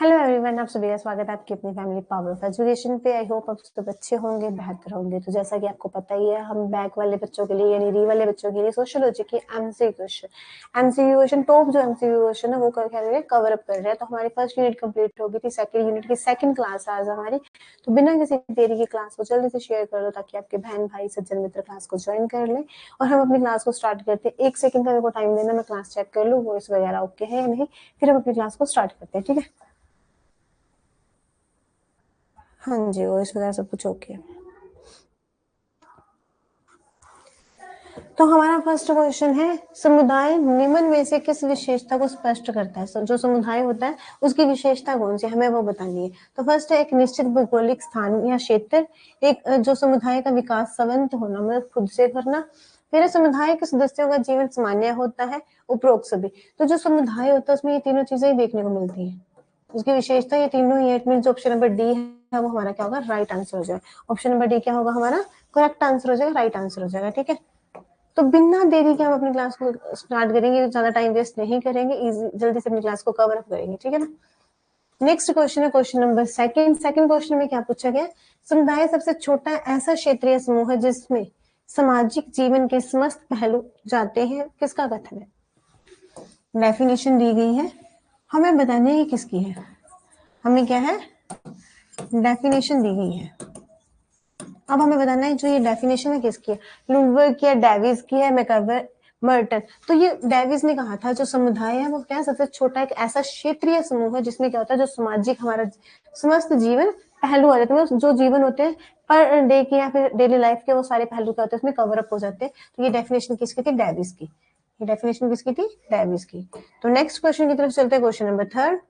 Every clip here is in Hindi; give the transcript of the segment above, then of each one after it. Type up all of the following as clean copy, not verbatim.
हेलो एवरीवन, आप सभी का स्वागत है आपकी अपनी फैमिली पावर ऑफ एजुकेशन पे। आई होप आप सब अच्छे होंगे, बेहतर होंगे। तो जैसा कि आपको पता ही है, हम बैक वाले बच्चों के लिए यानी री वाले बच्चों के लिए सोशियोलॉजी की एमसीक्यू क्वेश्चन टॉप जो एमसीक्यू क्वेश्चन है वो कवर अप कर रहे हैं। तो हमारी फर्स्ट यूनिट कंप्लीट हो गई थी, सेकंड यूनिट की सेकंड क्लास आज हमारी। तो बिना किसी देरी की क्लास को जल्दी से शेयर कर दो ताकि आपके बहन भाई सज्जन मित्र क्लास को ज्वाइन कर ले और हम अपनी क्लास को स्टार्ट करते हैं। 1 सेकंड का मेरे को टाइम देना, मैं क्लास चेक कर लूँ वॉइस वगैरह ओके है या नहीं, फिर हम अपनी क्लास को स्टार्ट करते हैं। ठीक है, हाँ जी, वॉइस वगैरह सब कुछ ओके है। तो हमारा फर्स्ट क्वेश्चन है, समुदाय निम्न में से किस विशेषता को स्पष्ट करता है? जो समुदाय होता है उसकी विशेषता कौन सी हमें वो बतानी है। तो फर्स्ट है एक निश्चित भौगोलिक स्थान या क्षेत्र, एक जो समुदाय का विकास स्वतंत्र होना मतलब खुद से करना, फिर समुदाय के सदस्यों का जीवन सामान्य होता है, उपरोक्त सभी। तो जो समुदाय होता है उसमें ये तीनों चीजें ही देखने को मिलती है। उसकी विशेषता ये तीनों ही है। It mean option number D है वो हमारा क्या होगा, राइट आंसर हो जाएगा। ऑप्शन नंबर डी क्या होगा हमारा करेक्ट आंसर हो जाएगा, राइट आंसर हो जाएगा। ठीक है, तो बिना देरी के हम अपनी क्लास को स्टार्ट करेंगे, ज्यादा टाइम वेस्ट नहीं करेंगे, जल्दी से अपनी क्लास को कवर अप करेंगे। ठीक है ना। नेक्स्ट क्वेश्चन है क्वेश्चन नंबर सेकंड क्वेश्चन में क्या पूछा गया, समुदाय सबसे छोटा ऐसा क्षेत्रीय समूह है जिसमें सामाजिक जीवन के समस्त पहलू जाते हैं, किसका कथन है? डेफिनेशन दी गई है, हमें बताने की किसकी है, हमें क्या है डेफिनेशन दी गई है। अब हमें बताना है जो ये डेफिनेशन है किसकी है, लुडबर्ग की है, डेविस की है, मैकआवर, मर्टन। तो ये डेविस ने कहा था जो समुदाय है वो क्या है, सबसे छोटा एक ऐसा क्षेत्रीय समूह है जिसमें क्या होता है जो सामाजिक हमारा समस्त जीवन पहलू आ जाते हैं, जो जीवन होते हैं पर डे की या फिर डेली लाइफ के वो सारे पहलू क्या होते हैं उसमें कवर अप हो जाते हैं। तो ये डेफिनेशन किसकी थी, डेविस की। ये डेफिनेशन किसकी थी, डेविस की। तो नेक्स्ट क्वेश्चन की तरफ चलते हैं, क्वेश्चन नंबर थर्ड।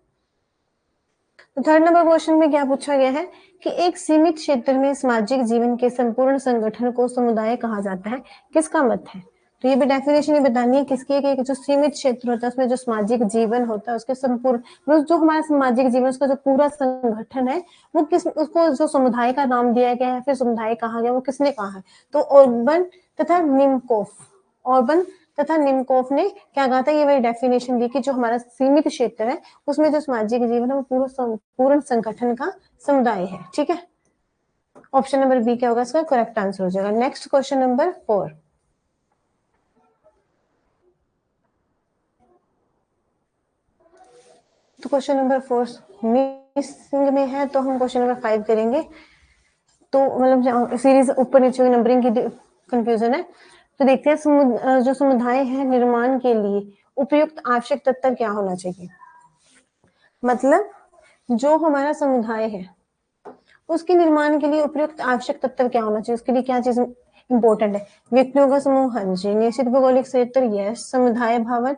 तो थर्ड नंबर क्वेश्चन में क्या पूछा गया है कि एक सीमित क्षेत्र में सामाजिक जीवन के संपूर्ण संगठन को समुदाय कहा जाता है, किसका मत है? तो ये भी डेफिनेशन ही बतानी है किसकी है कि जो सीमित क्षेत्र होता है उसमें जो सामाजिक जीवन होता है उसके संपूर्ण मतलब जो हमारा सामाजिक जीवन उसका जो पूरा संगठन है वो किस उसको जो समुदाय का नाम दिया गया है फिर समुदाय कहा गया वो किसने कहा है? तो ऑर्बन तथा निमकोफ, ऑर्बन तथा निमकोफ ने क्या कहा था, ये वही डेफिनेशन दी कि जो हमारा सीमित क्षेत्र है उसमें जो सामाजिक जीवन है वो पूर्ण संगठन का समुदाय है। ठीक है, ऑप्शन नंबर बी क्या होगा इसका करेक्ट आंसर हो जाएगा। Next question number 4। तो क्वेश्चन नंबर 4 मिसिंग में है तो हम क्वेश्चन नंबर 5 करेंगे। तो मतलब सीरीज ऊपर नीचे की नंबरिंग की कंफ्यूजन है। तो देखते हैं जो समुदाय है निर्माण के लिए उपयुक्त आवश्यक तत्व क्या होना चाहिए। मतलब जो हमारा समुदाय है उसके निर्माण के लिए उपयुक्त आवश्यक तत्व क्या होना चाहिए, उसके लिए क्या चीज इंपॉर्टेंट है? व्यक्तियों का समूह, हाँ जी। निश्चित भौगोलिक क्षेत्र, यस। समुदाय भावन,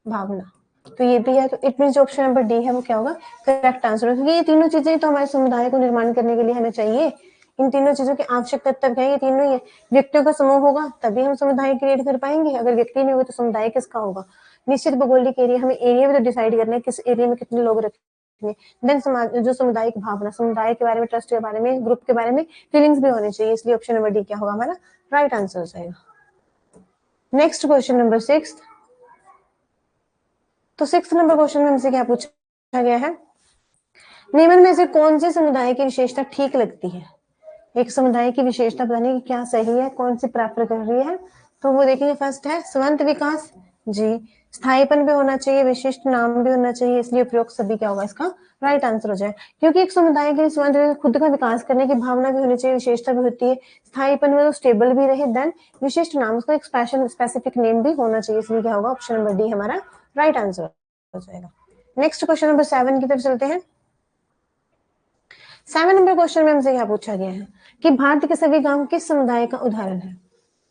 भावना, तो ये भी है। तो it mean option number D है वो क्या होगा करेक्ट आंसर, क्योंकि ये तीनों चीजें तो हमारे समुदाय को निर्माण करने के लिए हमें चाहिए। इन तीनों चीजों के आवश्यक तत्व क्या है, ये तीनों ही है। व्यक्तियों का समूह होगा तभी हम समुदाय क्रिएट कर पाएंगे, अगर व्यक्ति नहीं होगा तो समुदाय किसका होगा? निश्चित भौगोलिक एरिया, हमें एरिया भी तो डिसाइड करना है किस एरिया में कितने लोग रखेंगे। देन समाज जो सामुदायिक भावना, समुदाय के बारे में, ट्रस्ट के बारे में, ग्रुप के बारे में फीलिंग्स भी होने चाहिए, इसलिए ऑप्शन नंबर डी क्या होगा हमारा राइट आंसर हो जाएगा। Next question number 6। तो 6 नंबर क्वेश्चन में हमसे क्या पूछा गया है, निम्न में से कौन से समुदाय की विशेषता ठीक लगती है? एक समुदाय की विशेषता बताने की क्या सही है, कौन सी प्रेफर कर रही है। तो वो देखेंगे, फर्स्ट है स्वतंत्र विकास, जी। स्थायीपन भी होना चाहिए, विशिष्ट नाम भी होना चाहिए, इसलिए उपयोग सभी क्या होगा इसका राइट आंसर हो जाए। क्योंकि एक समुदाय के स्वतंत्र खुद का विकास करने की भावना भी होनी चाहिए, विशेषता भी होती है, स्थायीपन में तो स्टेबल भी रहे, देन विशिष्ट नाम, उसका एक स्पेसिफिक नेम भी होना चाहिए, इसलिए क्या होगा ऑप्शन नंबर डी हमारा राइट आंसर हो जाएगा। नेक्स्ट क्वेश्चन नंबर 7 की तरफ चलते हैं। 7 नंबर क्वेश्चन में हमसे क्या पूछा गया है कि भारत के सभी गांव किस समुदाय का उदाहरण है?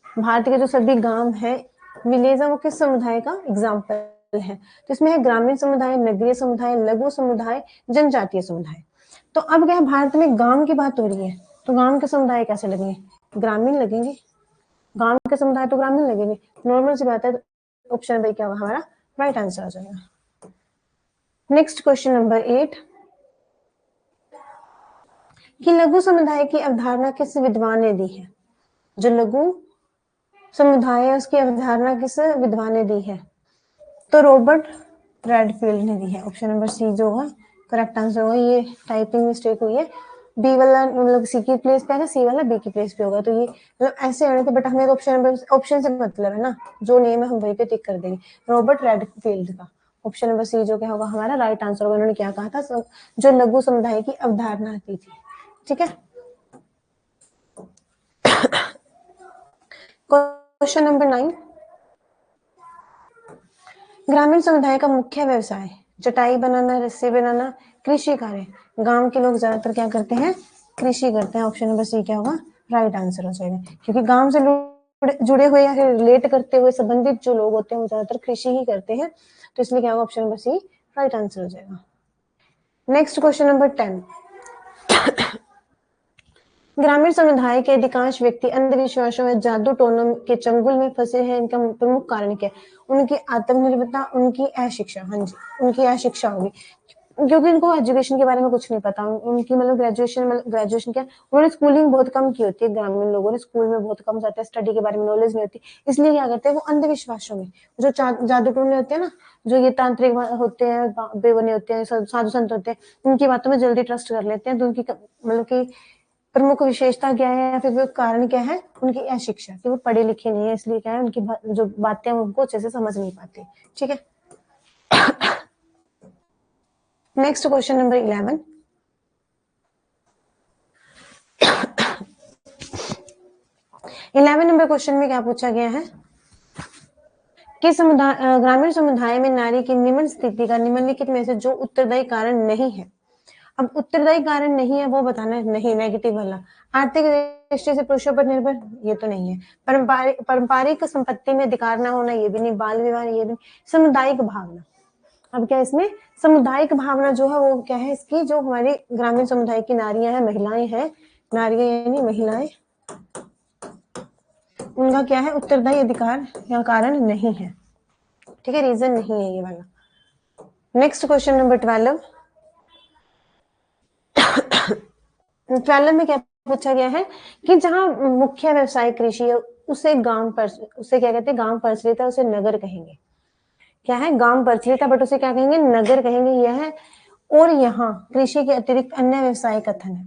भारत के जो सभी गांव है, विलेज है, वो किस समुदाय का एग्जाम्पल है? तो इसमें है ग्रामीण समुदाय, नगरीय समुदाय, लघु समुदाय, जनजातीय समुदाय। तो अब क्या भारत में गांव की बात हो रही है, तो गांव के समुदाय कैसे लगेंगे, ग्रामीण लगेंगे। गांव के समुदाय तो ग्रामीण लगेंगे, नॉर्मल सी बात है। ऑप्शन नंबर क्या होगा हमारा राइट आंसर आ जाएगा। नेक्स्ट क्वेश्चन नंबर 8 कि लघु समुदाय की अवधारणा किस विद्वान ने दी है? जो लघु समुदाय है उसकी अवधारणा किस विद्वान ने दी है? तो रॉबर्ट रेडफील्ड ने दी है, ऑप्शन नंबर सी जो होगा करेक्ट आंसर होगा, ये टाइपिंग मिस्टेक हुई है, बी वाला मतलब सी की प्लेस पे आएगा, सी वाला बी की प्लेस पे होगा, तो ये मतलब ऐसे होने थे, बट हमें ऑप्शन से मतलब है ना, जो नेम है हम वही पे टिक कर देंगे। रॉबर्ट रेडफील्ड का ऑप्शन नंबर सी जो क्या होगा हमारा राइट आंसर होगा। उन्होंने क्या कहा था, जो लघु समुदाय की अवधारणा दी थी। ठीक है, क्वेश्चन नंबर 9, ग्रामीण समुदाय का मुख्य व्यवसाय चटाई बनाना, रस्सी बनाना, कृषि कार्य। गांव के लोग ज्यादातर क्या करते हैं, कृषि करते हैं। ऑप्शन नंबर सी क्या होगा राइट आंसर हो जाएगा, क्योंकि गांव से जुड़े हुए या फिर रिलेट करते हुए संबंधित जो लोग होते हैं वो ज्यादातर कृषि ही करते हैं, तो इसलिए क्या होगा option number C right answer हो जाएगा। नेक्स्ट क्वेश्चन नंबर 10, ग्रामीण समुदाय के अधिकांश व्यक्ति अंधविश्वासों और जादू टोनों के चंगुल में फंसे हैं, इनका प्रमुख कारण क्या है, उनकी आत्मनिर्भरता, उनकी अशिक्षा। हाँ जी, उनकी अशिक्षा होगी, क्योंकि उनको एजुकेशन के बारे में कुछ नहीं पता। उनकी मतलब ग्रेजुएशन क्या, उन्होंने स्कूलिंग बहुत कम की होती है, ग्रामीण लोगों ने स्कूल में बहुत कम जाते हैं, स्टडी के बारे में नॉलेज नहीं होती, इसलिए क्या करते हैं वो अंधविश्वासों में, जो जादू टोने होते हैं ना, जो ये तांत्रिक होते हैं, बेवने होते हैं, साधु संत होते हैं, उनकी बातों में जल्दी ट्रस्ट कर लेते हैं, तो उनकी मतलब की प्रमुख विशेषता क्या है या फिर वो कारण क्या है, उनकी अशिक्षा, कि वो पढ़े लिखे नहीं है, इसलिए क्या है उनकी जो बातें उनको अच्छे से समझ नहीं पाते। ठीक है, next question number 11, 11 number question में क्या पूछा गया है कि ग्रामीण समुदाय में नारी की निम्न स्थिति का निम्नलिखित में से जो उत्तरदायी कारण नहीं है। अब उत्तरदायी कारण नहीं है वो बताना है, नहीं नेगेटिव वाला। आर्थिक दृष्टि से पुरुषों पर निर्भर, ये तो नहीं है। पारंपरिक संपत्ति में अधिकार न होना, ये भी नहीं। बाल विवाह, ये भी नहीं। सामुदायिक भावना, अब क्या इसमें सामुदायिक भावना जो है वो क्या है इसकी, जो हमारी ग्रामीण समुदाय की नारियां हैं, महिलाएं हैं, नारियां यानी महिलाएं, उनका क्या है उत्तरदायी अधिकार या कारण नहीं है। ठीक है, रीजन नहीं है ये वाला। नेक्स्ट क्वेश्चन नंबर 12, 12 में क्या पूछा गया है कि जहां मुख्य व्यवसाय कृषि है उसे उसे क्या कहते हैं, गांव प्रचलित है, उसे नगर कहेंगे। क्या है, गांव प्रचलित है बट उसे क्या कहेंगे, नगर कहेंगे। यह है, और यहाँ कृषि के अतिरिक्त अन्य व्यवसाय कथन है।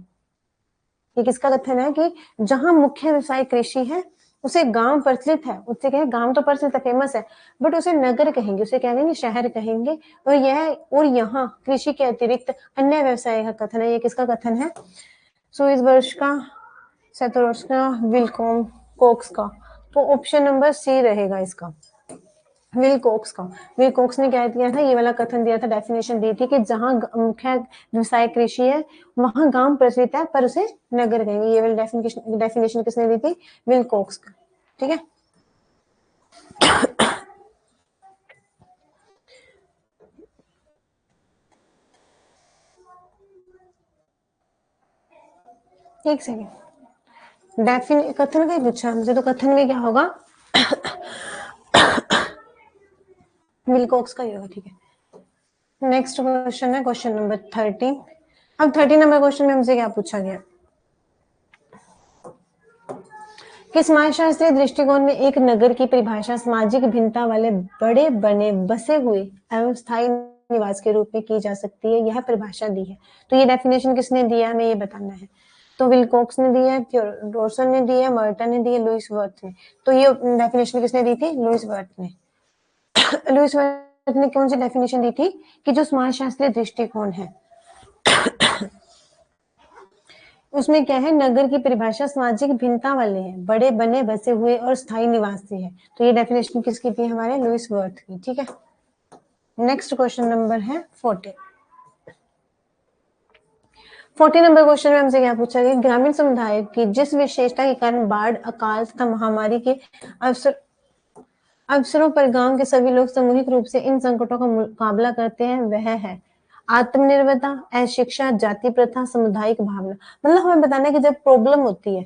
ये किसका कथन है कि जहां मुख्य व्यवसाय कृषि है उसे गांव प्रचलित है, उससे क्या है गांव तो प्रचलित है, फेमस है, बट उसे नगर कहेंगे, उसे क्या कहेंगे शहर कहेंगे। और यहाँ कृषि के अतिरिक्त अन्य व्यवसाय का कथन है। ये किसका कथन है, सो इस वर्ष का सेतोर्स्का विल्कोम कोक्स का, तो ऑप्शन नंबर सी रहेगा इसका, विल कोक्स ने क्या दिया था, ये वाला कथन दिया था, डेफिनेशन दी थी कि जहां मुख्य व्यवसाय कृषि है वहां गांव प्रचलित है पर उसे नगर कहेंगे। ये वाली डेफिनेशन किसने दी थी, विल कोक्स का। ठीक है, एक सेकेंड, कथन का ही पूछा मुझे, तो कथन में क्या होगा विलकोक्स का ही होगा। ठीक है, नेक्स्ट क्वेश्चन है क्वेश्चन नंबर 13। अब 13 नंबर क्वेश्चन में हमसे क्या पूछा गया कि समाजशास्त्रीय दृष्टिकोण में एक नगर की परिभाषा सामाजिक भिन्नता वाले बड़े बने बसे हुए एवं स्थायी निवास के रूप में की जा सकती है। यह परिभाषा दी है, तो ये डेफिनेशन किसने दिया हमें ये बताना है। तो विलकोक्स ने दिया है, थियोडोरसन ने दिया है, मर्टन ने दिया, लुईस वर्थ ने। तो ये डेफिनेशन किसने दी थी, लुईस वर्थ ने। लुईस वर्थ ने कौन सी डेफिनेशन दी थी कि जो समाजशास्त्रीय दृष्टिकोण है उसमें क्या है, नगर की परिभाषा सामाजिक भिन्नता वाले हैं, बड़े बने बसे हुए और स्थायी निवासी है। तो ये डेफिनेशन किसकी थी, हमारे लुईस वर्थ की। ठीक है, नेक्स्ट क्वेश्चन नंबर है 14। 14 नंबर क्वेश्चन में हमसे क्या पूछा गया, ग्रामीण समुदाय की जिस विशेषता के कारण बाढ़, अकाल तथा महामारी के अवसरों पर गांव के सभी लोग सामूहिक रूप से इन संकटों का मुकाबला करते हैं, वह है आत्मनिर्भरता, अशिक्षा, जाति प्रथा, सामुदायिक भावना। मतलब हमें बताना है कि जब प्रॉब्लम होती है,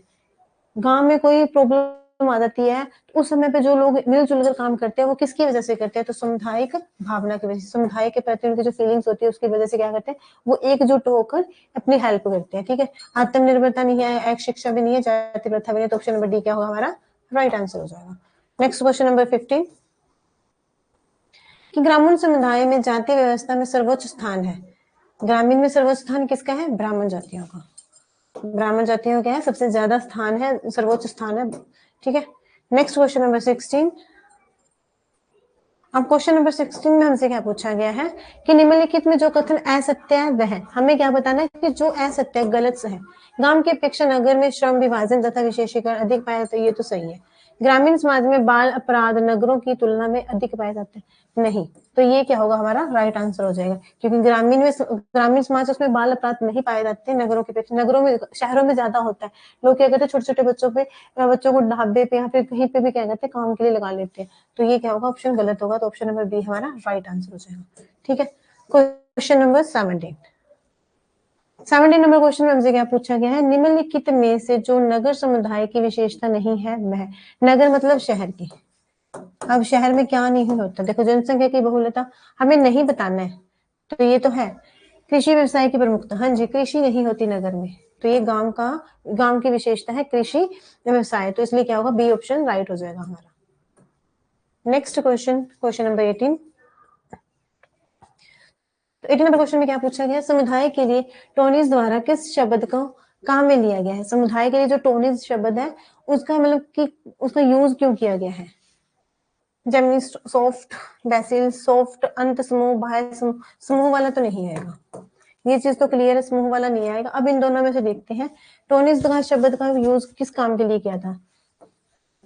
गांव में कोई प्रॉब्लम आ जाती है, तो उस समय पे जो लोग मिलजुल कर काम करते हैं वो किसकी वजह से करते हैं, तो सामुदायिक भावना की वजह से, समुदाय के प्रति उनकी जो फीलिंग्स होती है उसकी वजह से क्या करते हैं, वो एकजुट होकर अपनी हेल्प करते हैं। ठीक है, आत्मनिर्भरता नहीं है, शिक्षा भी नहीं है, जाति प्रथा भी नहीं है, तो ऑप्शन नंबर डी क्या होगा हमारा राइट आंसर हो जाएगा। नेक्स्ट क्वेश्चन नंबर 15 कि ग्रामीण समुदाय में जाति व्यवस्था में सर्वोच्च स्थान है। ग्रामीण में सर्वोच्च स्थान किसका है? ब्राह्मण जातियों का। ब्राह्मण जातियों का है सबसे ज्यादा स्थान है, सर्वोच्च स्थान है। ठीक है, नेक्स्ट क्वेश्चन नंबर 16। अब क्वेश्चन नंबर 16 में हमसे क्या पूछा गया है कि निम्नलिखित में जो कथन असत्य है वह हमें क्या बताना है कि जो असत्य गलत है। गांव की अपेक्षा नगर में श्रम विभाजन तथा विशेषीकरण अधिक पाया जाता है, ये तो सही है। ग्रामीण समाज में बाल अपराध नगरों की तुलना में अधिक पाए जाते हैं, नहीं। तो ये क्या होगा हमारा राइट आंसर हो जाएगा, क्योंकि ग्रामीण समाज उसमें बाल अपराध नहीं पाए जाते नगरों की अपेक्षा। नगरों में, शहरों में ज्यादा होता है। लोग क्या करते हैं, छोटे छोटे बच्चों को ढाबे पे या फिर कहीं पे भी क्या कहते हैं काम के लिए लगा लेते हैं। तो ये क्या होगा, ऑप्शन गलत होगा। तो ऑप्शन नंबर बी हमारा राइट आंसर हो जाएगा। ठीक है, क्वेश्चन नंबर 17 नंबर क्वेश्चन में हमसे क्या पूछा गया है, निम्नलिखित में से जो नगर समुदाय की विशेषता नहीं है वह। नगर मतलब शहर की। अब शहर में क्या नहीं होता, देखो जनसंख्या की बहुलता हमें नहीं बताना है, तो ये तो है। कृषि व्यवसाय की प्रमुखता, हाँ जी, कृषि नहीं होती नगर में, तो ये गांव की विशेषता है कृषि व्यवसाय, तो इसलिए क्या होगा, बी ऑप्शन राइट हो जाएगा हमारा। Next question, question number 18। तो 18 नंबर क्वेश्चन में क्या पूछा गया, समुदाय के लिए टोनीज द्वारा किस शब्द को काम में लिया गया है। समुदाय के लिए जो टोनीज शब्द है उसका मतलब कि उसका यूज क्यों किया गया है। जेमिनी सॉफ्ट, बेसिल सॉफ्ट, अंत समूह, बाह्य समूह, समूह वाला तो नहीं आएगा, ये चीज तो क्लियर है, समूह वाला नहीं आएगा। अब इन दोनों में से देखते हैं टोनिस का शब्द का यूज किस काम के लिए किया था।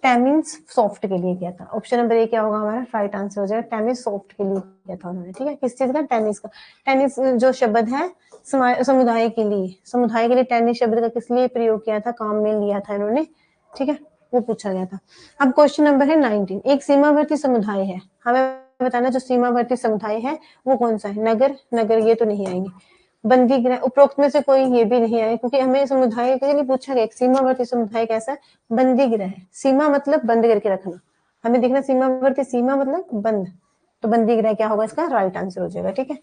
टेमिन्स सॉफ्ट के लिए किया था। ऑप्शन नंबर ए क्या होगा हमारा राइट आंसर हो जाएगा, टेनिस सॉफ्ट के लिए किया था उन्होंने। ठीक है, किस चीज का, टेनिस का। टेनिस जो शब्द है समुदाय के लिए टेनिस शब्द का किस लिए प्रयोग किया था, काम में लिया था इन्होंने। ठीक है, वो पूछा गया था। अब क्वेश्चन नंबर है 19। एक सीमावर्ती समुदाय है, हमें बताना जो सीमावर्ती समुदाय है वो कौन सा है। नगर ये तो नहीं आएंगे। बंदी गृह, उपरोक्त में से कोई ये भी नहीं आए, क्योंकि हमें समुदाय के लिए पूछा गया सीमावर्ती समुदाय कैसा है, बंदी गृह है। सीमा मतलब बंद करके रखना, हमें देखना सीमावर्ती, सीमा मतलब बंद, तो बंदी गृह क्या होगा इसका राइट आंसर हो जाएगा। ठीक है,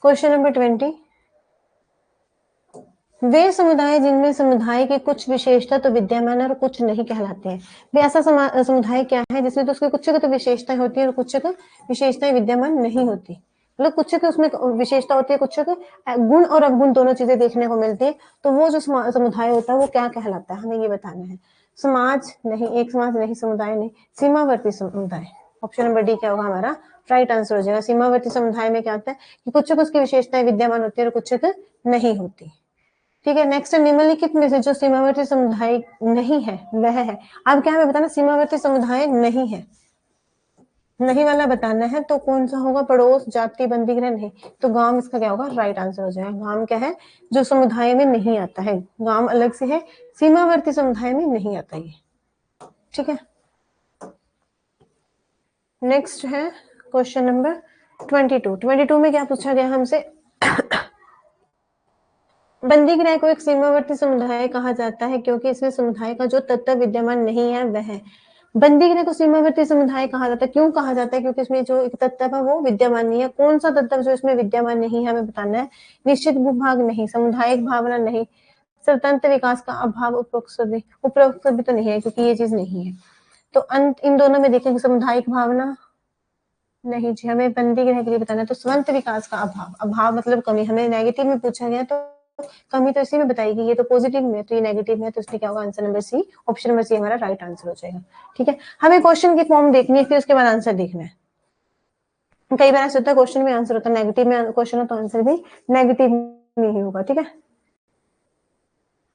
क्वेश्चन नंबर 20। वे समुदाय जिनमें समुदाय की कुछ विशेषता तो विद्यमान है और कुछ नहीं कहलाते हैं। वे ऐसा समुदाय क्या है जिसमें तो उसकी कुछ तो विशेषताएं होती है और कुछ विशेषताएं विद्यमान नहीं होती, मतलब कुछ उसमें विशेषता होती है, कुछ गुण और अवगुण दोनों चीजें देखने को मिलती है। तो वो जो समुदाय होता है वो क्या कहलाता है, हमें ये बताना है। समाज नहीं, एक समाज नहीं, समुदाय नहीं, सीमावर्ती समुदाय। ऑप्शन नंबर डी क्या होगा हमारा राइट आंसर हो जाएगा। सीमावर्ती समुदाय में क्या होता है कि कुछ उसकी विशेषताएं विद्यमान होती है और कुछ नहीं होती। ठीक है, नेक्स्ट निम्नलिखित में से जो सीमावर्ती समुदाय नहीं है वह है। अब क्या हमें बताना, सीमावर्ती समुदाय नहीं है, नहीं वाला बताना है, तो कौन सा होगा, पड़ोस, जाति, बंदीगृह, नहीं। तो गांव इसका क्या होगा राइट आंसर हो जाएगा। गांव क्या है जो समुदाय में नहीं आता है, गांव अलग से है, सीमावर्ती समुदाय में नहीं आता ये। ठीक है, नेक्स्ट है क्वेश्चन नंबर 22 में क्या पूछा गया हमसे, बंदीगृह को एक सीमावर्ती समुदाय कहा जाता है क्योंकि इसमें समुदाय का जो तत्व विद्यमान नहीं है वह है। बंदीगृह को सीमावर्ती समुदाय कहा जाता है, क्यों कहा जाता है, क्योंकि इसमें जो एक तत्व है वो विद्यमान नहीं है। कौन सा तत्व जो इसमें विद्यमान नहीं है हमें बताना है। निश्चित भूभाग नहीं, सामुदायिक भावना नहीं, स्वतंत्र विकास का अभाव, उपरोक्त भी तो नहीं है क्योंकि ये चीज नहीं है। तो अंत इन दोनों में देखेंगे, सामुदायिक भावना नहीं जी, हमें बंदीगृह के लिए बताना है। तो स्वतंत्र विकास का अभाव मतलब कमी, हमें नेगेटिव में पूछा गया तो कमी तो इसी में बताएगी, ये तो पॉजिटिव में, तो ये नेगेटिव है, तो इसलिए क्या होगा answer number C, option number C हमारा राइट आंसर हो जाएगा। ठीक है, हमें क्वेश्चन की फॉर्म देखनी है, फिर उसके बाद आंसर देखना है। कई बार ऐसा होता है क्वेश्चन में आंसर होता है नेगेटिव में क्वेश्चन हो तो आंसर भी नेगेटिव में ही होगा। ठीक है,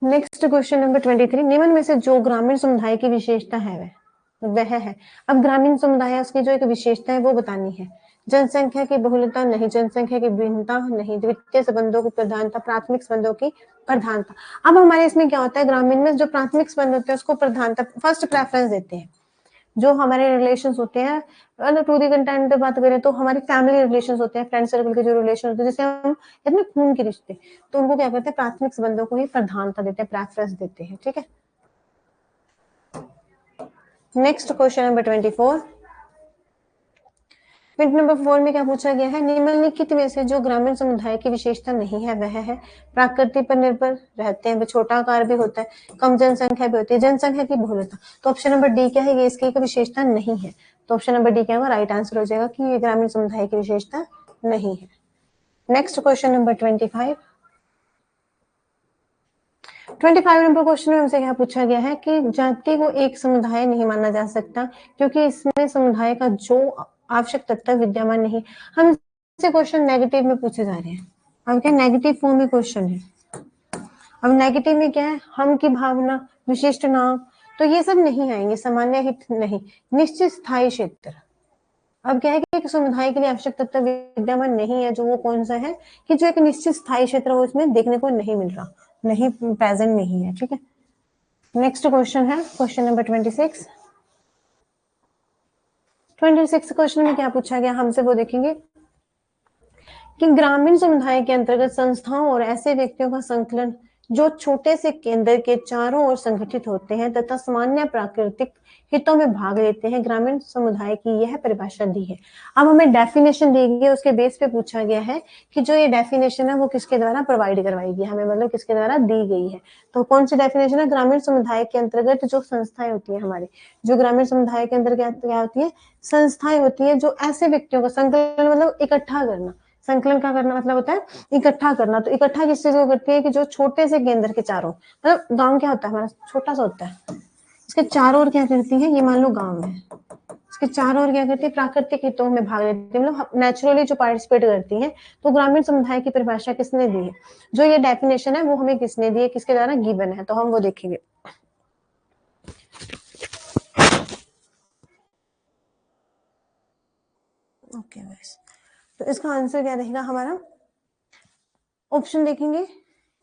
नेक्स्ट क्वेश्चन नंबर 23। निम्न में से जो ग्रामीण समुदाय की विशेषता है वह है। अब ग्रामीण समुदाय है उसकी जो एक विशेषता है वो बतानी है। जनसंख्या की बहुलता नहीं, जनसंख्या की भिन्नता नहीं, द्वितीय संबंधों की प्रधानता, प्राथमिक संबंधों की प्रधानता। अब हमारे इसमें क्या होता है, ग्रामीण में जो प्राथमिक संबंध होते हैं उसको प्रधानता, फर्स्ट प्रेफरेंस देते हैं। जो हमारे रिलेशंस होते हैं, अगर टू दी कंटेंट पे बात करें तो हमारी फैमिली रिलेशंस होते हैं, फ्रेंड सर्कल के जो रिलेशन होते हैं, जैसे हम अपने खून के रिश्ते, तो उनको क्या करते हैं, प्राथमिक संबंधों को ही प्रधानता देते हैं, प्रेफरेंस देते हैं। ठीक है, next question number 24। Point number 4 में क्या पूछा गया है, निम्नलिखित में से जो ग्रामीण समुदाय की विशेषता नहीं है वह है। प्रकृति पर निर्भर रहते हैं, छोटा आकार भी होता है, कम जनसंख्या भी होती है, जनसंख्या की बहुलता। तो ऑप्शन नंबर डी क्या है, ये इसकी एक विशेषता नहीं है। तो ऑप्शन नंबर डी क्या होगा राइट आंसर हो जाएगा कि ये ग्रामीण समुदाय की विशेषता नहीं है। Next question number 25। 25 number question में हमसे क्या पूछा गया है कि जाति को एक समुदाय नहीं माना जा सकता क्योंकि इसमें समुदाय का जो आवश्यक तत्व विद्यमान नहीं। हमसे क्वेश्चन नेगेटिव में पूछे जा रहे हैं। अब क्या नेगेटिव फॉर्म में क्वेश्चन है। अब नेगेटिव में क्या है, हम की भावना, विशिष्ट नाम, तो ये सब नहीं आएंगे। सामान्य हित नहीं, निश्चित स्थायी क्षेत्र। अब क्या है कि एक समुदाय के लिए आवश्यक तत्व विद्यमान नहीं है, जो वो कौन सा है कि जो एक निश्चित स्थायी क्षेत्र हो उसमें देखने को नहीं मिल रहा, नहीं प्रेजेंट नहीं है। ठीक है, नेक्स्ट क्वेश्चन है क्वेश्चन नंबर 26। 26 क्वेश्चन में क्या पूछा गया हमसे वो देखेंगे कि ग्रामीण समुदाय के अंतर्गत संस्थाओं और ऐसे व्यक्तियों का संकलन जो छोटे से केंद्र के चारों ओर संगठित होते हैं तथा सामान्य प्राकृतिक हितों में भाग लेते हैं, ग्रामीण समुदाय की यह परिभाषा दी है। अब हमें डेफिनेशन दी गई है, उसके बेस पे पूछा गया है कि जो ये डेफिनेशन है वो किसके द्वारा प्रोवाइड करवाई गई हमें, मतलब किसके द्वारा दी गई है। तो कौन सी डेफिनेशन है, ग्रामीण समुदाय के अंतर्गत जो संस्थाएं होती है हमारी, जो ग्रामीण समुदाय के अंतर्गत क्या होती है, संस्थाएं होती है जो ऐसे व्यक्तियों का संकलन मतलब इकट्ठा करना, संकलन का करना मतलब होता है इकट्ठा करना। तो इकट्ठा किस चीज को करती है कि जो छोटे से केंद्र के चारों, मतलब गांव क्या होता है हमारा छोटा सा होता है, इसके चारों ओर क्या करती है, ये मान लो गांव है, इसके चारों ओर क्या करती है, प्राकृतिक हितों में भाग लेती है, मतलब नेचुरली जो पार्टिसिपेट करती है। तो ग्रामीण समुदाय की परिभाषा किसने दी है, जो ये डेफिनेशन है वो हमें किसने दी है, किसके द्वारा गिवन है, तो हम वो देखेंगे। ओके बस, तो इसका आंसर क्या रहेगा हमारा, ऑप्शन देखेंगे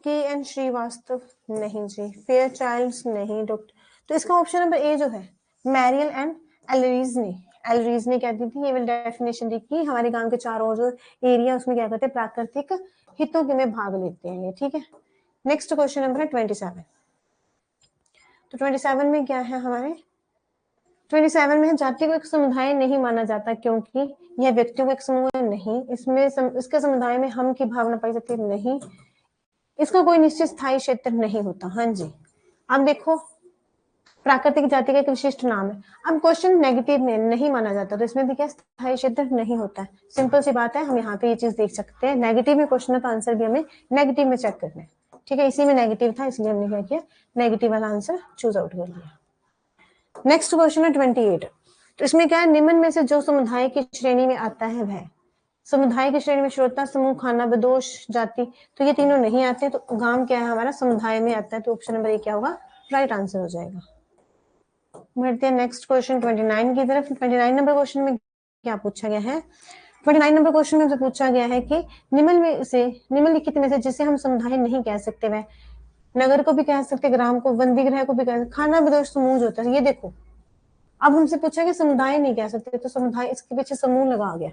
के एन श्रीवास्तव नहीं जी, फेयर चाइल्ड्स नहीं, डॉक्टर, तो इसका ऑप्शन नंबर ए जो है मैरियल एंड एलरीजने, एलरीजने क्या दी थी, ये डेफिनेशन दी कि हमारे गांव के चारों जो एरिया उसमें क्या करते हैं, प्राकृतिक हितों के में भाग लेते हैं ये। ठीक है, नेक्स्ट क्वेश्चन नंबर है 27। तो 27 में क्या है हमारे, 27 में जाति को एक समुदाय नहीं माना जाता क्योंकि यह व्यक्तियों को एक समूह नहीं, इसमें इसके समुदाय में हम की भावना पाई जाती है नहीं, इसका कोई निश्चित स्थायी क्षेत्र नहीं होता। हाँ जी, अब देखो प्राकृतिक जाति का एक विशिष्ट नाम है। अब क्वेश्चन नेगेटिव में नहीं माना जाता तो इसमें भी क्या स्थायी क्षेत्र नहीं होता है, सिंपल सी बात है। हम यहाँ पे ये चीज देख सकते हैं, नेगेटिव में क्वेश्चन का आंसर भी हमें नेगेटिव में चेक करना है। ठीक है, इसी में नेगेटिव था इसलिए हमने क्या किया, नेगेटिव वाला आंसर चूज आउट कर लिया। नेक्स्ट क्वेश्चन है 28। तो इसमें क्या है, निम्न में से जो समुदाय की श्रेणी में आता है वह, समुदाय की श्रेणी में श्रोता समूह खाना बदोश जाति, तो ये तीनों नहीं आते, तो गांव क्या है हमारा समुदाय में आता है, तो ऑप्शन नंबर ए क्या होगा, राइट आंसर हो जाएगा। बढ़ते हैं नेक्स्ट क्वेश्चन 29 की तरफ। 29 नंबर क्वेश्चन में क्या पूछा गया है, 29 नंबर क्वेश्चन में पूछा गया है कि निम्नलिखित में से जिसे हम समुदाय नहीं कह सकते वह, नगर को भी कह सकते, ग्राम को, बंदी गृह को भी कह सकते, खाना बदोश समूह जो होता है, ये देखो अब हमसे पूछा कि समुदाय नहीं कह सकते, तो समुदाय इसके पीछे समूह लगा गया,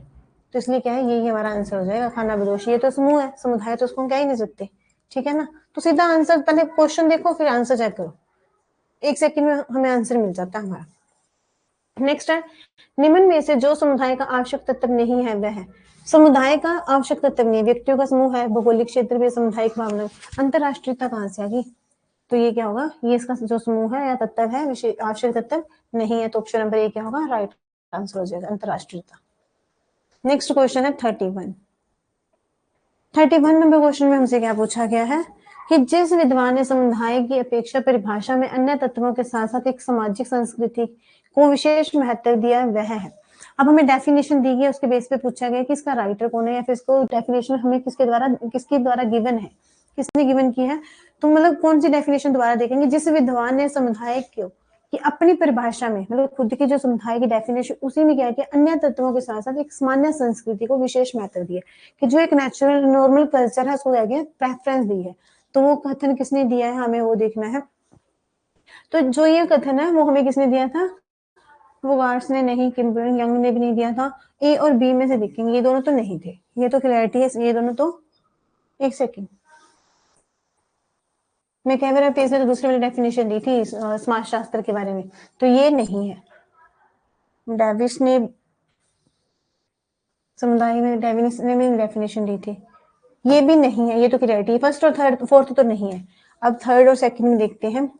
तो इसलिए क्या है यही हमारा आंसर हो जाएगा, खाना बदोश। ये तो समूह है, समुदाय तो उसको कह ही नहीं सकते। ठीक है ना, तो सीधा आंसर, पहले क्वेश्चन देखो फिर आंसर चेक करो, 1 सेकंड में हमें आंसर मिल जाता है हमारा। नेक्स्ट है, निम्न में से जो समुदाय का आवश्यक तत्व नहीं है वह है, समुदाय का आवश्यक तत्व नहीं, व्यक्तियों का समूह है, भौगोलिक क्षेत्र भी, सामुदायिक भावना, अंतरराष्ट्रीयता कहां से आ गई, तो ये क्या होगा, ये इसका जो समूह है या तत्व है आवश्यक तत्व नहीं है, तो ऑप्शन नंबर ए क्या होगा, राइट आंसर हो जाएगा, अंतरराष्ट्रीयता। नेक्स्ट क्वेश्चन है 31। 31 नंबर क्वेश्चन में हमसे क्या पूछा गया है कि जिस विद्वान ने समुदाय की अपेक्षा परिभाषा में अन्य तत्वों के साथ साथ एक सामाजिक संस्कृति को विशेष महत्व दिया वह है। अब हमें डेफिनेशन दी गई, उसके बेस पे पूछा गया कि इसका राइटर कौन है, या फिर इसको डेफिनेशन हमें किसके द्वारा गिवन है, किसने गिवन की है, तो मतलब कौन सी डेफिनेशन दोबारा देखेंगे, जिस विद्वान ने समुदाय को कि अपनी परिभाषा में, मतलब खुद की जो समुदाय की डेफिनेशन उसी में क्या है, अन्य तत्वों के साथ साथ एक सामान्य संस्कृति को विशेष महत्व दिया, कि जो एक नेचुरल नॉर्मल कल्चर है उसको क्या गया प्रेफरेंस दी है, तो वो कथन किसने दिया है हमें वो देखना है। तो जो ये कथन है वो हमें किसने दिया था, वुगार्ड्स ने नहीं, किम्बल यंग ने भी नहीं दिया था। ए और बी में से देखेंगे, ये दोनों तो नहीं थे, ये तो क्लैरिटी है, ये दोनों तो, एक सेकेंड, मैं कैमरा पेज में तो दूसरी वाली डेफिनेशन दी थी समाज शास्त्र के बारे में, तो ये नहीं है, डेविस ने समुदाय में डेफिनेशन दी थी, ये भी नहीं है, ये तो क्लैरिटी, फर्स्ट और थर्ड फोर्थ तो नहीं है। अब थर्ड और सेकंड में देखते हैं,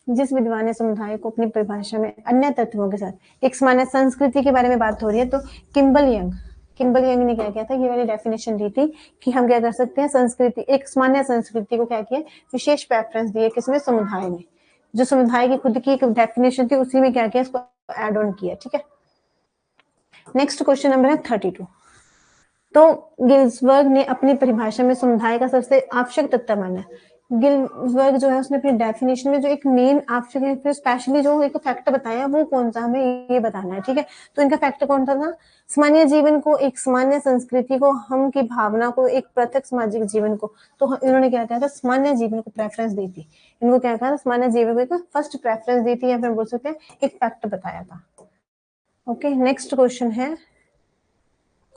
जिस विद्वान ने समुदाय को अपनी परिभाषा में अन्य तत्वों के साथ एक सामान्य संस्कृति के बारे में बात हो रही है, तो किम्बल यंग, किम्बल यंग ने क्या किया था, ये वाली डेफिनेशन दी थी कि हम क्या कर सकते हैं, संस्कृति, एक सामान्य संस्कृति को क्या किया, विशेष प्रेफरेंस दिए, किसमें, समुदाय में। जो समुदाय की खुद की एक डेफिनेशन थी उसी में क्या किया, इसको एड ऑन किया। ठीक है, नेक्स्ट क्वेश्चन नंबर है 32। तो गिल्सबर्ग ने अपनी परिभाषा में समुदाय का सबसे आवश्यक तत्व माना। गिल्सबर्ग जो है उसने अपनी डेफिनेशन में जो एक मेन आवश्यक है, फिर स्पेशली जो एक फैक्ट बताया वो कौन सा, हमें ये बताना है। ठीक है, तो इनका फैक्ट कौन सा था, सामान्य जीवन को, एक सामान्य संस्कृति को, हम की भावना को, एक पृथक सामाजिक जीवन को। तो इन्होंने क्या कहा था, सामान्य जीवन को प्रेफरेंस दी थी। इनको क्या कहा था, सामान्य जीवन को फर्स्ट प्रेफरेंस दी थी, या फिर बोल सकते हैं एक फैक्ट बताया था। ओके, नेक्स्ट क्वेश्चन है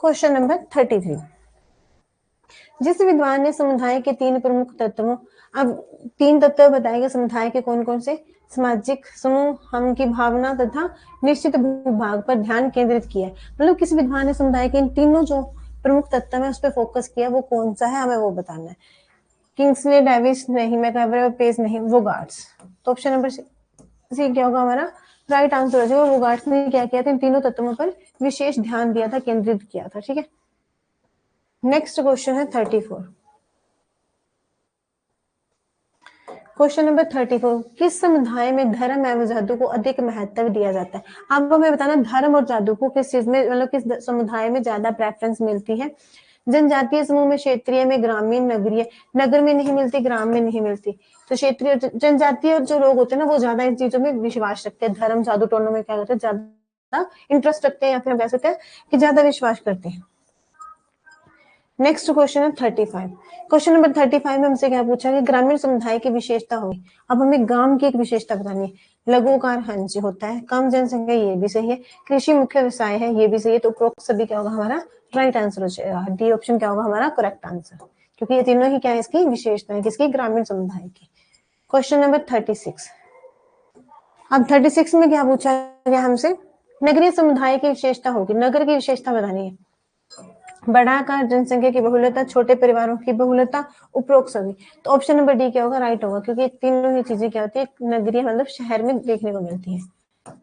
क्वेश्चन नंबर 33। जिस विद्वान ने समुदाय के 3 प्रमुख तत्वों, अब 3 तत्व बताए गए समुदाय के, कौन कौन से, सामाजिक समूह, हम की भावना तथा निश्चित भूभाग पर ध्यान केंद्रित किया है। मतलब किस विद्वान ने समुदाय के इन तीनों जो प्रमुख तत्व है उस पर फोकस किया, वो कौन सा है, हमें वो बताना है। किंग्सले डेविस नहीं, मैकआवर पेज नहीं, वोगार्ड्स। तो ऑप्शन नंबर सी क्या होगा हमारा राइट आंसर हो जाएगा। वोगार्ड्स ने क्या किया था, इन तीनों तत्वों पर विशेष ध्यान दिया था, केंद्रित किया था। ठीक है, नेक्स्ट क्वेश्चन है 34। क्वेश्चन नंबर 34, किस समुदाय में धर्म एवं जादू को अधिक महत्व दिया जाता है। अब हमें बताना धर्म और जादू को किस चीज में, मतलब किस समुदाय में ज्यादा प्रेफरेंस मिलती है। जनजातीय समूह में, क्षेत्रीय में, ग्रामीण, नगरीय। नगर में नहीं मिलती, ग्राम में नहीं मिलती। तो क्षेत्रीय जनजातीय जो लोग होते हैं ना वो ज्यादा इन चीजों में विश्वास रखते हैं, धर्म जादू टोनों में क्या करते हैं, ज्यादा इंटरेस्ट रखते हैं, या फिर हम कह सकते हैं कि ज्यादा विश्वास करते हैं। नेक्स्ट क्वेश्चन है 35। क्वेश्चन नंबर 35 में हमसे क्या पूछा है, ग्रामीण समुदाय की विशेषता होगी। अब हमें गांव की एक विशेषता बतानी है। लघुकार हंस होता है, कम जनसंख्या, ये भी सही है। कृषि मुख्य व्यवसाय है, ये भी सही है। तो उपरोक्त सभी क्या होगा हमारा राइट आंसर हो जाएगा। डी ऑप्शन क्या होगा हमारा करेक्ट आंसर, क्योंकि ये तीनों ही क्या है, इसकी विशेषता है, किसकी, ग्रामीण समुदाय की। Question number 36। अब 36 में क्या पूछा गया हमसे, नगरीय समुदाय की विशेषता होगी, नगर की विशेषता बतानी है। बड़ा आकार, जनसंख्या की बहुलता, छोटे परिवारों की बहुलता, उपरोक्त सभी। तो ऑप्शन नंबर डी क्या होगा राइट होगा, क्योंकि तीनों ही चीजें क्या होती है, नगरीय मतलब शहर में देखने को मिलती है।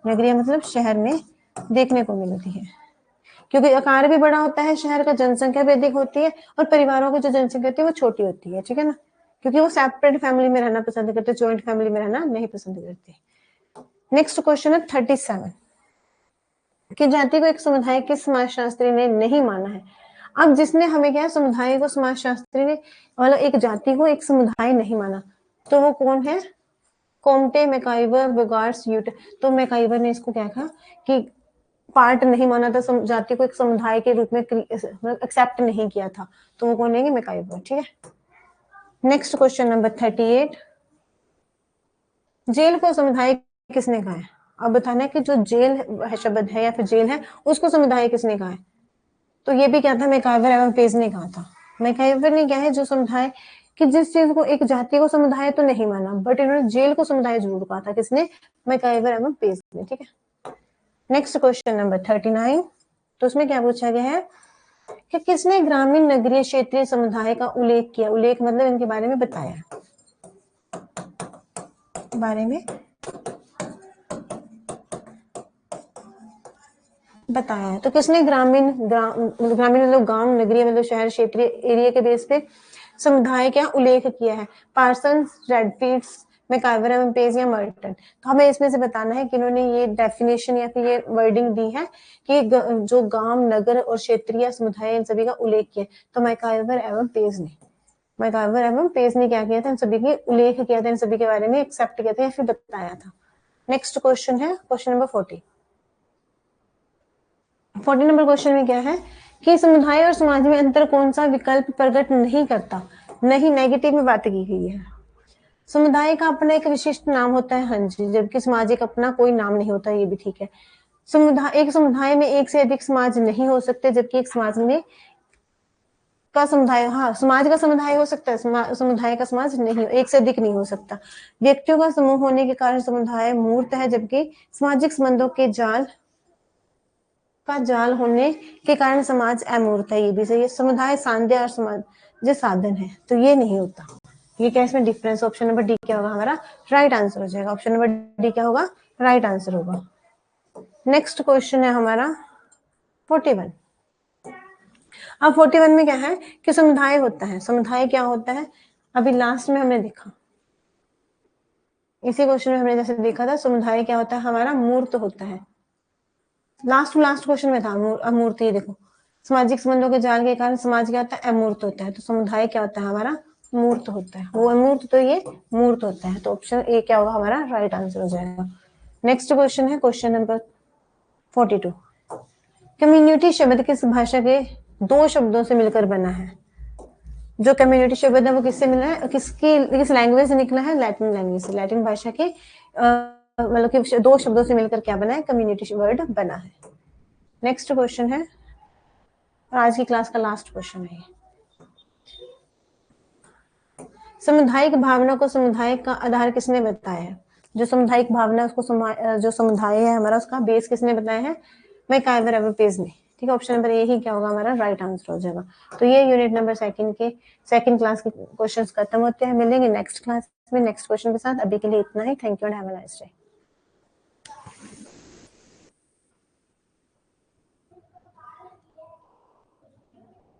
नगरीय मतलब शहर में देखने को मिलती है, क्योंकि आकार भी बड़ा होता है शहर का, जनसंख्या भी अधिक होती है, और परिवारों की जो जनसंख्या होती है वो छोटी होती है। ठीक है ना, क्योंकि वो सेपरेट फैमिली में रहना पसंद करते, ज्वाइंट फैमिली में रहना नहीं पसंद करते। नेक्स्ट क्वेश्चन है 37, कि जाति को एक समुदाय के समाजशास्त्री ने नहीं माना है। अब जिसने हमें क्या समुदाय को, समाजशास्त्री ने मतलब एक जाति को एक समुदाय नहीं माना, तो वो कौन है, कोम्टे, मैकाइवर, वोगार्ड्स, यूट। तो मैकाइवर ने इसको क्या कहा कि पार्ट नहीं माना था, जाति को एक समुदाय के रूप में एक्सेप्ट नहीं किया था। तो वो कौन है, मैकाइवर। ठीक है, नेक्स्ट क्वेश्चन नंबर 38, जेल को समुदाय किसने कहा है। अब बताना है कि जो जेल शब्द है या फिर जेल है उसको समुदाय किसने कहा है। तो ये भी क्या था, मैकाइवर एवं पेज ने कहा था। मैकाइवर ने क्या है, जो समुदाय कि जिस चीज को, एक जाति को समुदाय तो नहीं माना, बट इन्होंने जेल को समुदाय जरूर कहा था, किसने, मैकाइवर एवं पेज ने। ठीक है, नेक्स्ट क्वेश्चन नंबर 39। तो उसमें क्या पूछा गया है कि किसने ग्रामीण, नगरीय, क्षेत्रीय समुदाय का उल्लेख किया। उल्लेख मतलब इनके बारे में बताया, बारे में बताया है। तो किसने ग्रामीण, ग्रामीण मतलब गांव, नगरीय मतलब शहर, क्षेत्रीय एरिया के बेस पे समुदाय क्या उल्लेख किया है, पार्सन्स, रेडफील्ड्स, मैकाइवर एवं पेज या मर्टन। तो हमें इसमें से बताना है कि इन्होंने ये डेफिनेशन या फिर ये वर्डिंग दी है कि जो गांव, नगर और क्षेत्रीय समुदाय इन सभी का उल्लेख किया। तो मैकाइवर एवं पेज ने, मैकाइवर एवं पेज ने क्या किया था, इन सभी के उल्लेख किया था, इन सभी के बारे में एक्सेप्ट किया था या फिर बताया था। नेक्स्ट क्वेश्चन है क्वेश्चन नंबर 40। 40 नंबर क्वेश्चन में क्या है कि समुदाय और समाज में अंतर कौन सा विकल्प प्रकट नहीं करता। नहीं, नेगेटिव में बात की गई है। समुदाय का अपना एक विशिष्ट नाम होता है, हाँ जी, जबकि समाज एक अपना कोई नाम नहीं होता, ये भी ठीक है। समुदाय, एक समुदाय में एक से अधिक समाज नहीं हो सकते, जबकि एक समाज में का समुदाय, हाँ समाज का समुदाय हो सकता है, समुदाय का समाज नहीं, एक से अधिक नहीं हो सकता। व्यक्तियों का समूह होने के कारण समुदाय मूर्त है, जबकि सामाजिक संबंधों के जाल होने के कारण समाज अमूर्त है, ये भी सही है। समुदाय सांध्य और समाज जो साधन है, तो ये नहीं होता। ये क्या इसमें डिफरेंस, ऑप्शन नंबर डी क्या होगा हमारा राइट आंसर हो जाएगा। ऑप्शन नंबर डी क्या होगा राइट आंसर होगा। नेक्स्ट क्वेश्चन है हमारा 41। अब 41 में क्या है कि समुदाय होता है। समुदाय क्या होता है, अभी लास्ट में हमने देखा, इसी क्वेश्चन में हमने जैसे देखा था, समुदाय क्या होता है हमारा, मूर्त होता है। लास्ट क्वेश्चन में था अमूर्त। देखो, सामाजिक संबंधों के जाल के कारण समाज क्या होता है, अमूर्त होता है। तो समुदाय क्या होता है हमारा, मूर्त होता है। वो अमूर्त तो ये मूर्त होता है। तो ऑप्शन ए क्या होगा हमारा राइट आंसर हो जाएगा। नेक्स्ट क्वेश्चन है क्वेश्चन नंबर 42। कम्युनिटी शब्द किस भाषा के दो शब्दों से मिलकर बना है। जो कम्युनिटी शब्द है वो किससे मिला है, किस लैंग्वेज से निकला है, लैटिन लैंग्वेज से। लैटिन भाषा के मतलब कि दो शब्दों से मिलकर क्या बना है, कम्युनिटी वर्ड बना है। नेक्स्ट क्वेश्चन है, आज की क्लास का लास्ट क्वेश्चन है। सामुदायिक भावना को समुदाय का आधार किसने बताया है। जो सामुदायिक भावना उसको जो समुदाय है हमारा, उसका बेस किसने बताया है, मैकाइवर एवरपेज ने। ठीक है, ऑप्शन नंबर ए ही क्या होगा हमारा राइट आंसर हो जाएगा। तो ये यूनिट नंबर सेकंड क्लास के क्वेश्चंस खत्म होते हैं। मिलेंगे नेक्स्ट क्लास में नेक्स्ट क्वेश्चन के साथ। अभी के लिए इतना ही। Thank you and have a nice day.